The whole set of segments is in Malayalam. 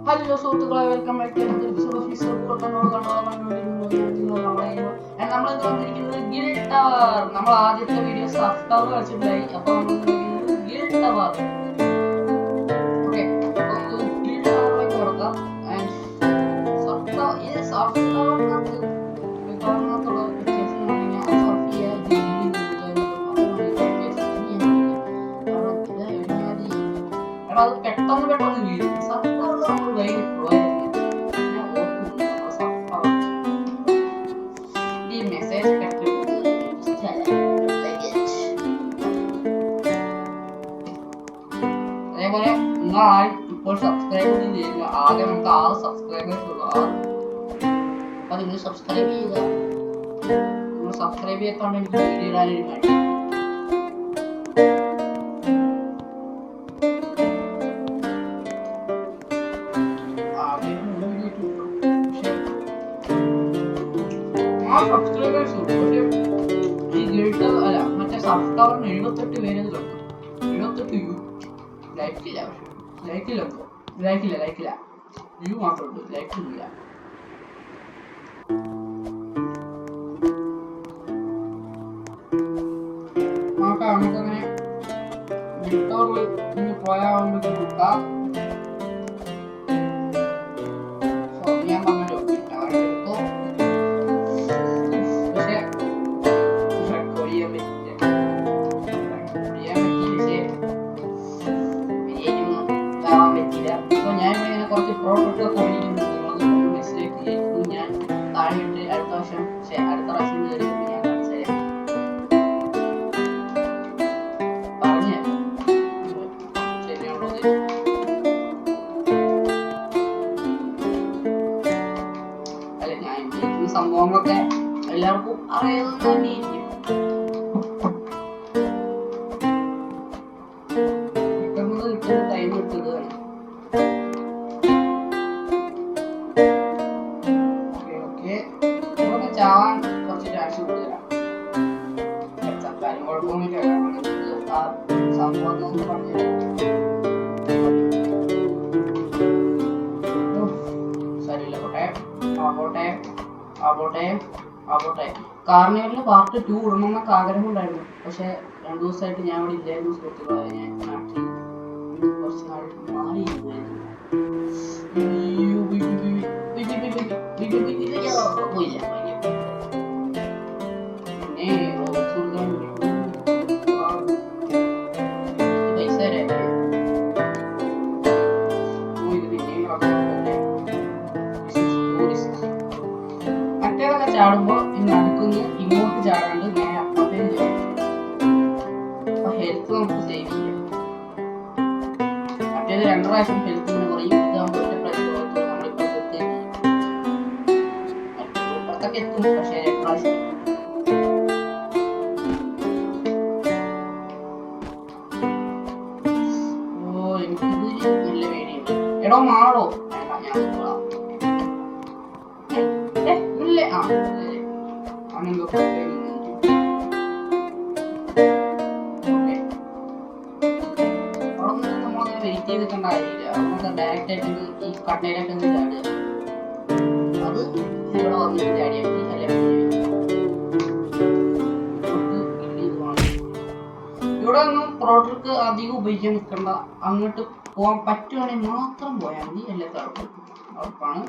ഹലോ സുഹൃത്തുക്കളെ, വെൽക്കം ബാക്ക് ടു നമ്മൾ വന്നിരിക്കുന്നത് ഗിൽ ടവർ. നമ്മൾ ആദ്യത്തെ വീഡിയോ സർഫ് ടവർ കളിച്ചിട്ടുണ്ടായി. അപ്പോൾ നമ്മൾ ഗിൽ ടവർ. ഓക്കെ, അപ്പോൾ ഗിൽ ടവറിലേക്ക് കിടക്കാം. സർഫ് ടവർ അത് പെട്ടെന്ന് വീഴും. അതേപോലെ നിങ്ങളായി ഇപ്പോൾ സബ്സ്ക്രൈബ് ചെയ്യുക. ആകെ നമുക്ക് 6 സബ്സ്ക്രൈബേഴ്സ് ഉള്ളു. അപ്പൊ നിങ്ങൾ സബ്സ്ക്രൈബ് ചെയ്യുക. നിങ്ങൾ സബ്സ്ക്രൈബ് ചെയ്തോണ്ട് എനിക്ക് വീഡിയോ ഇടാനൊരു മടി. സബ്സ്ക്രൈബേഴ്സ് ഈ ഗിൽ ടവർ അല്ല, മറ്റേ സർഫ് ടവറിന് 78 പേര് കണ്ടു. 78 യു ലൈക്കില്ല. ലൈക്കില്ല യു മാത്രമേ ലൈക്കില്ല. നമുക്കങ്ങനെ ഗിൽ ടവറിൽ പോയാൽ കൊടുക്കാം. ഞാൻ പറഞ്ഞല്ലോ കുറച്ച് പ്രോട്ടോക്കെ കൊണ്ടിരിക്കുന്നു. ഞാൻ താഴെ ഇട്ട് അടുത്ത പ്രാവശ്യം കയറി ഞാൻ കാണിച്ചു പറഞ്ഞ ശരിയുള്ളത്. അല്ല, ഞാൻ ഈ സംഭവങ്ങളൊക്കെ എല്ലാവർക്കും അറിയാവുന്നത് തന്നെയായിരിക്കും. കിട്ടുന്നത് ടൈം എടുത്തതാണ്. ചാവാൻ കുറച്ച് ചാൻസ് കൂടുതലാണ്. കുഴപ്പമൊന്നുമില്ല. ആ സംഭവം ഒന്ന് പറഞ്ഞു ശരിയില്ല. പോട്ടെ. കാർണിവലിന് പാർട്ട് 2 ഇടണമെന്നൊക്കെ ആഗ്രഹമുണ്ടായിരുന്നു. പക്ഷെ 2 ദിവസമായിട്ട് ഞാൻ ഇവിടെ ഇല്ലായിരുന്നു സുഹൃത്തുക്കളെ. ഞാൻ നാട്ടിൽ കുറച്ച് നാൾ മാറിയിരുന്നു. പോയില്ല. മറ്റേതൊക്കെ ചാടുമ്പോ നടക്കുന്നു, ഇങ്ങോട്ട് ചാടാണ്ട് നേരെ അപ്പുറത്തേക്ക് ചാടും. അപ്പൊ ഹെൽത്ത് നമുക്ക് സേവ് ചെയ്യാം. മറ്റേത് 2 പ്രാവശ്യം ഹെൽത്ത് ഇങ്ങനെ കുറയും. ഇതാകുമ്പോൾ നമ്മളിപ്പുറത്തേക്ക് എത്തും. പക്ഷേ 2 പ്രാവശ്യം നല്ല പേടിയുണ്ട്. എടോ മാറോ ഞാൻ ഇല്ലേ. നമ്മളങ്ങനെ വെയിറ്റ് ചെയ്തിട്ടുണ്ട കാര്യമില്ല. നമുക്ക് ഡയറക്റ്റ് ആയിട്ട് ഈ കണ്ണയിലൊക്കെ ചാടുക. അത് ഇവിടെ വന്നിട്ട് ചാടിയാൽ ഇവിടെ ഒന്നും പ്രോട്ടർക്ക് അധികം ഉപയോഗിക്കാൻ നിൽക്കണ്ട. അങ്ങോട്ട് പോകാൻ പറ്റുവാണെങ്കിൽ മാത്രം പോയാൽ മതി. എല്ലാവർക്കും ഉറപ്പാണ്.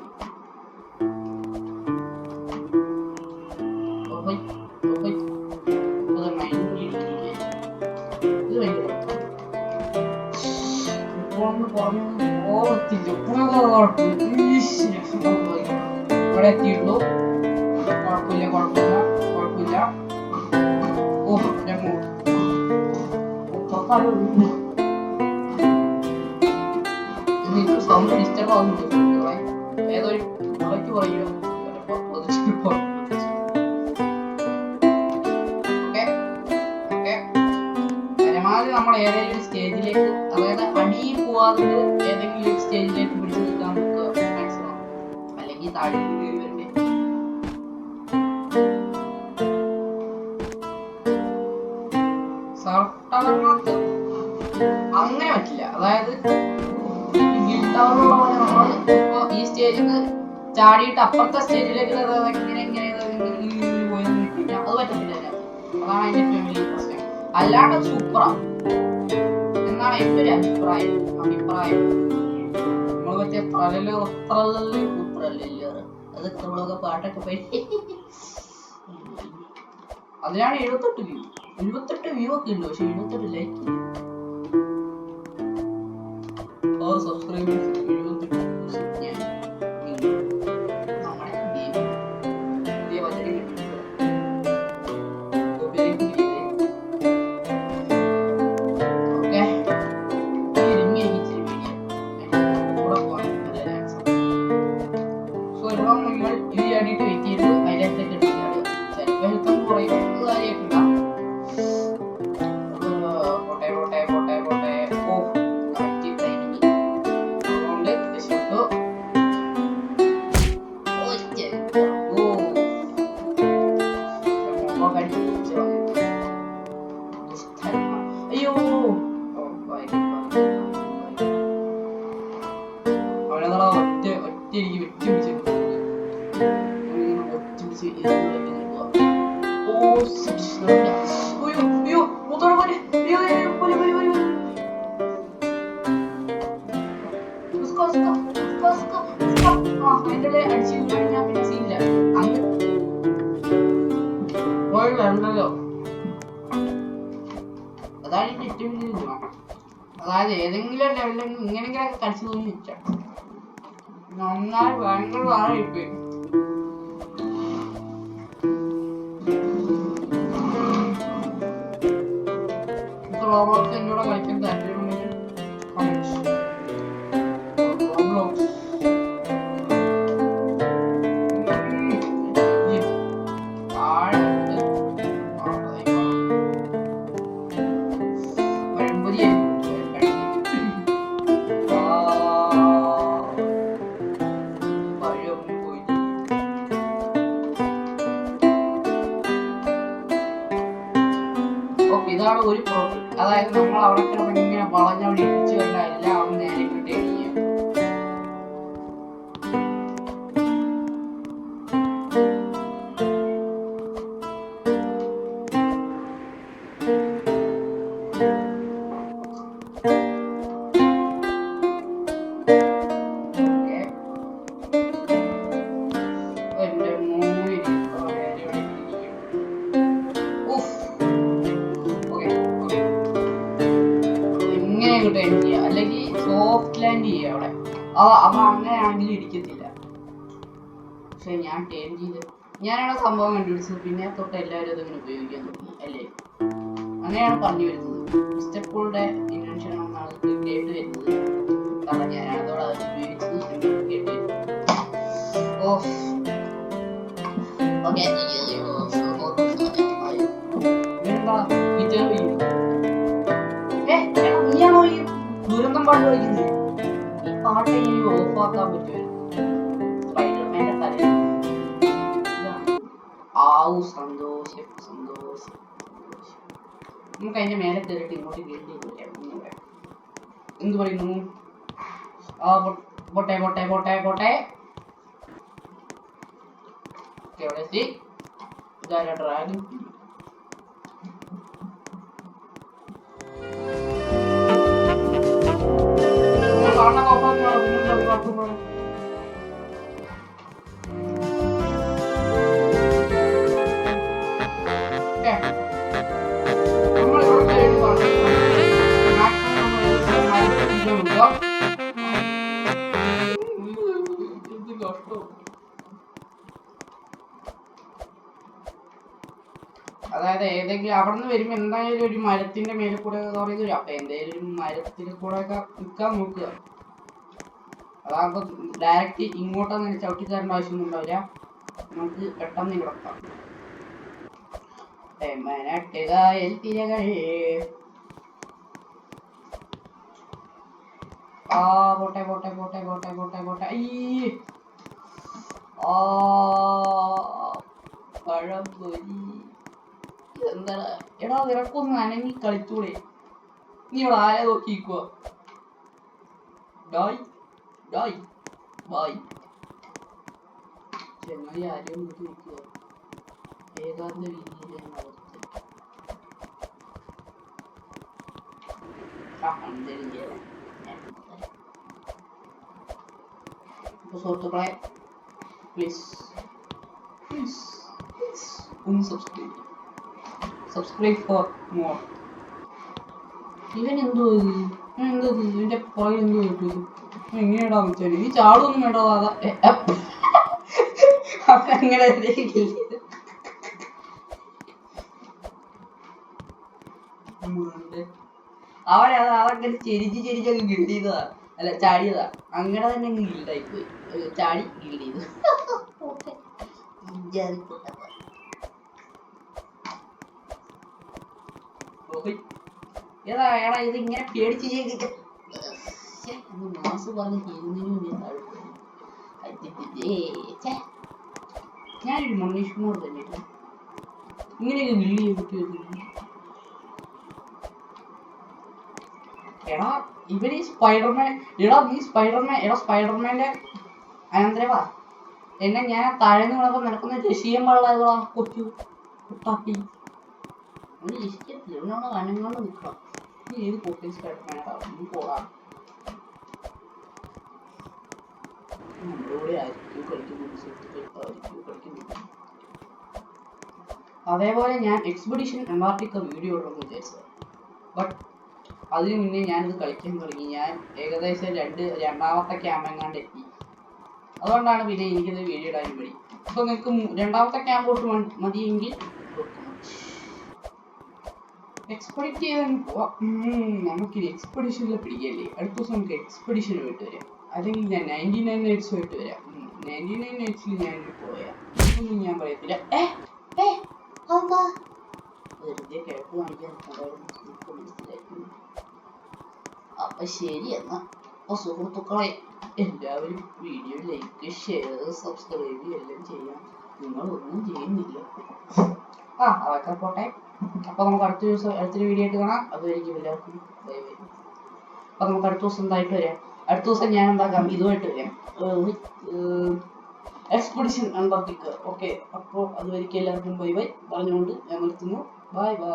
ഇവിടെ എത്തിയുള്ളൂ. കുഴപ്പമില്ല. ഓ സൗണ്ട് ഡിസ്റ്റർബ് ആവുന്നുണ്ട്. ഏതൊരു പറയുക. പരമാവധി നമ്മൾ ഏതെങ്കിലും ഒരു സ്റ്റേജിലേക്ക്, അതായത് അടിയിൽ പോവാതെ ഏതെങ്കിലും ഒരു സ്റ്റേജിലേക്ക് പിടിച്ചു നിൽക്കാൻ നോക്കുക മാക്സിമം. അല്ലെങ്കിൽ താഴെ കയറി വരണ്ടേ. സർഫ് ടവറിനകത്ത് അങ്ങനെ പറ്റില്ല. അതായത് ഗിൽ ടവറിലുള്ള പോലെ നമ്മൾ ഇപ്പൊ ഈ സ്റ്റേജിൽ നിന്ന് ചാടിയിട്ട് അപ്പുറത്തെ സ്റ്റേജിലേക്ക് ഇങ്ങനെ ഇങ്ങനെ പോയി കഴിഞ്ഞാൽ അത് പറ്റത്തില്ല. അതാണ് അതിന്റെ ഏറ്റവും വലിയ പ്രശ്നം. അല്ലാണ്ട് സൂപ്പറാ എന്നാണ് എന്റെ ഒരു അഭിപ്രായം. നമ്മൾ മറ്റേ അതൊക്കെ നമ്മളൊക്കെ പാട്ടൊക്കെ പോയി അതിലാണ് 78 വ്യൂ ഒക്കെ ഉണ്ട്. പക്ഷെ 78 ലൈക്ക് സബ്സ്ക്രൈബേഴ്സ് 78 നമ്മുടെ പുതിയ വചനം അതാണ് ഏറ്റവും വലിയ ഗുണം. അതായത് ഏതെങ്കിലും ലെവലിൽ ഇങ്ങനെങ്കിലൊക്കെ കളിച്ചു തോന്നി നിൽക്കാം. നന്നായി ഭയങ്കര വാഴയിപ്പോയി. റോബോട്ട് എന്നോട് കളിക്കാൻ താല്പര്യമുണ്ടെങ്കിൽ ഇതാണ് ഒരു പ്രോബ്ലം. അതായത് നമ്മൾ അവിടെ കിടന്ന് ഇങ്ങനെ വളഞ്ഞവിടെ ഇടിച്ചു കണ്ട എല്ലാം നേരെ കിട്ടുകയും ചെയ്യും. അല്ലെങ്കിൽ സോഫ്റ്റ് ലാൻഡ് ചെയ്യുക അവിടെ. അപ്പൊ അങ്ങനെയാണെങ്കിൽ ഇടിക്കത്തില്ല. പക്ഷെ ഞാൻ ടേൺ ചെയ്ത് ഞാനാണ് സംഭവം കണ്ടുപിടിച്ചത്. പിന്നെ തൊട്ട് എല്ലാവരും അതങ്ങനെ ഉപയോഗിക്കാൻ തുടങ്ങി അല്ലേ? അങ്ങനെയാണ് പറഞ്ഞു വരുന്നത്. സ്റ്റെപ്പുകളുടെ ഇൻവെൻഷൻ ആണെന്നാണ് കേട്ട് വരുന്നത്. കാരണം ഞാനാണ് അതോടെ അത് ഉപയോഗിച്ചത് കേട്ട് വരുന്നത്. നീയാണോ ഈ ദുരന്തം പാട്ട് കളിക്കുന്നത്? ഈ പാട്ട് ഇനി ഓഫാക്കാൻ പറ്റുമായിരുന്നു. സ്പൈഡർമാന്റെ തലയിൽ സന്തോഷം. നമുക്ക് അതിന്റെ മേലെ കയറിയിട്ട് ഇങ്ങോട്ട് കേട്ടി എന്ത് പറയുന്നു? പോട്ടെ എവിടെ എത്തി? ഇതാരാ ഡ്രാഗൺ? അതായത് ഏതെങ്കിലും അവിടെ നിന്ന് വരുമ്പോ എന്തായാലും ഒരു മരത്തിന്റെ മേലെ കൂടെ പറയുന്നത്. അപ്പൊ എന്തായാലും ഒരു മരത്തിൽ കൂടെ ഒക്കെ നിൽക്കാൻ നോക്കുക. അതാകുമ്പോ ഡയറക്റ്റ് ഇങ്ങോട്ടൊന്നും ചവിട്ടി തരേണ്ട ആവശ്യമൊന്നും ഉണ്ടാവില്ല. നമുക്ക് പെട്ടെന്ന് ഇവിടെത്താം. പോട്ടെ. പഴംപൊരി എന്താ എടാ, നിനക്കൊന്ന് അനങ്ങി കളിച്ചൂടെ? നീ ഇവിടെ ആരെ നോക്കിയിരിക്കുക? Bye bye. ചെങ്ങായി ആരെയും നോക്കി നിൽക്കുക. ഏകാന്ത വീതിയിലെ സുഹൃത്തുക്കളെ പ്ലീസ് ഒന്ന് സബ്സ്ക്രൈബ് ഫോർ മോർ. ഇവൻ എന്തോ ഇതിന്റെ പുറകിൽ എന്തോ കിട്ടും. എങ്ങനെയാടാ വെച്ചാൽ ഈ ചാടൊന്നും വേണ്ടോ? അവനങ്ങനെ അവനെ അതങ്ങനെ ചെരിച്ചങ്ങ് ഗിൽഡ് ചെയ്തതാ. അല്ല ചാടിയതാ. അങ്ങനെ തന്നെ അങ്ങ് ഗിൽഡായി പോയി. ചാടി ഗിൽഡ് ചെയ്തു. ഏതാ എടാ ഇത് ഇങ്ങനെ പേടിച്ച് മാസ് പറഞ്ഞ് ഞാനൊരു മണ്ണീഷ് കുമാർ തന്നെ ഇങ്ങനെയൊക്കെ ഗിൽഡ് ചെയ്യാൻ പറ്റുമോ? എടാ ഇവര് സ്പൈഡർമാൻ. എടാ സ്പൈഡർമാന്റെ അനന്തരവാ. എന്നെ ഞാൻ താഴ്ന്നു കിടന്നപ്പോ നിനക്കൊന്ന് രക്ഷിക്കാൻ പാടില്ല. കൊച്ചു കുട്ടാപ്പി ഒന്ന് രക്ഷിക്കത്തില്ല. ഇവനോട് അനങ്ങാണ്ട് നിൽക്കണം. നീ ഏത് പൊട്ടി സ്പൈഡർമാനാ? നീ പോടാ. നമ്മളിവിടെ ആയിരിക്കും കളിക്കുന്നു. അതേപോലെ ഞാൻ എക്സ്പെഡിഷൻ അന്റാർട്ടിക്ക വീഡിയോ ഇടണമെന്ന് വിചാരിച്ചത്. ബട്ട് അതിനു മുന്നേ ഞാനിത് കളിക്കാൻ തുടങ്ങി. ഞാൻ ഏകദേശം രണ്ടാമത്തെ ക്യാമ്പ് എങ്ങാണ്ട് എത്തി. അതുകൊണ്ടാണ് പിന്നെ എനിക്കിത് വീഡിയോ ഇടാനും പറ്റി. അപ്പൊ നിങ്ങൾക്ക് രണ്ടാമത്തെ ക്യാമ്പോട്ട് മതിയെങ്കിൽ എക്സ്പെഡിറ്റ് ചെയ്താൽ പോവാം. നമുക്കിത് എക്സ്പെഡിഷനിൽ പിടിക്കല്ലേ. അടുത്ത ദിവസം നമുക്ക് എക്സ്പെഡിഷന് പോയിട്ട് വരാം. അല്ലെങ്കിൽ ഞാൻ 99 നൈറ്റ്സ് പോയിട്ട് വരാം. 99 നൈറ്റ്സിൽ ഞാൻ പോയാ ഒന്നും ഞാൻ പറയത്തില്ല. വെറുതെ കിഴക്ക് കാണിക്കാൻ മനസ്സിലായിരുന്നു. അപ്പൊ ശരി എന്നാ. അപ്പൊ സുഹൃത്തുക്കളെ എല്ലാവരും വീഡിയോ ലൈക്ക് ഷെയർ സബ്സ്ക്രൈബ് എല്ലാം ചെയ്യാം. നിങ്ങളൊന്നും ചെയ്യുന്നില്ല. അതൊക്കെ പോട്ടെ. അപ്പൊ നമുക്ക് അടുത്തൊരു വീഡിയോ ആയിട്ട് കാണാം. അതുവരെയും എല്ലാവർക്കും ബൈ ബൈ. അപ്പൊ നമുക്ക് അടുത്ത ദിവസം എന്തായിട്ട് വരാം. അടുത്ത ദിവസം ഞാൻ എന്താക്കാം ഇതുമായിട്ട് വരാം. Expedition Antarctica. ഓക്കെ. അപ്പോൾ അതുവരെയും എല്ലാവർക്കും ബൈ ബൈ പറഞ്ഞുകൊണ്ട് ഞാൻ നിർത്തുന്നു. Bye bye.